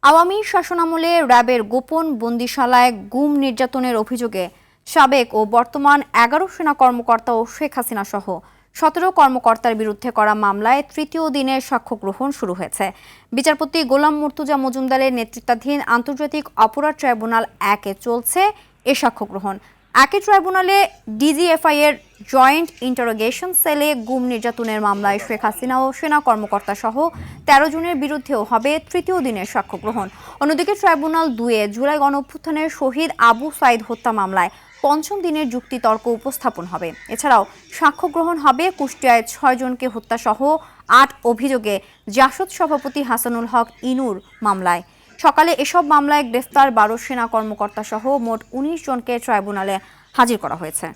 আওয়ামী শাসনামলে র্যাবের গোপন বন্দিশালায় গুম নির্যাতনের অভিযোগে সাবেক ও বর্তমান ১১ সেনা কর্মকর্তা ও শেখ হাসিনা সহ ১৭ কর্মকর্তার বিরুদ্ধে করা মামলায় তৃতীয় দিনের সাক্ষ্য গ্রহণ শুরু হয়েছে। বিচারপতি গোলাম মুর্তুজা মজুমদারের নেতৃত্বাধীন আন্তর্জাতিক অপরাধ ট্রাইব্যুনাল ১-এ চলছে এ সাক্ষ্য গ্রহণ। একই ট্রাইব্যুনালে ডিজিএফআই এর জয়েন্ট ইন্টারোগেশন সেলে গুম নির্যাতনের মামলায় শেখ হাসিনা ও সেনা কর্মকর্তা সহ ১৩ জনের বিরুদ্ধেও হবে তৃতীয় দিনের সাক্ষ্য গ্রহণ। অন্যদিকে ট্রাইব্যুনাল ২-এ জুলাই গণঅভ্যুত্থানের শহীদ আবু সাইদ হত্যা মামলায় পঞ্চম দিনের যুক্তিতর্ক উপস্থাপন হবে। এছাড়াও সাক্ষ্য গ্রহণ হবে কুষ্টিয়ায় ৬ জনকে হত্যাসহ ৮ অভিযোগে জাসদ সভাপতি হাসানুল হক ইনুর মামলায়। সকালে এসব মামলায় গ্রেফতার ১২ সেনা কর্মকর্তা সহ মোট ১৯ জনকে ট্রাইব্যুনালে হাজির করা হয়েছে।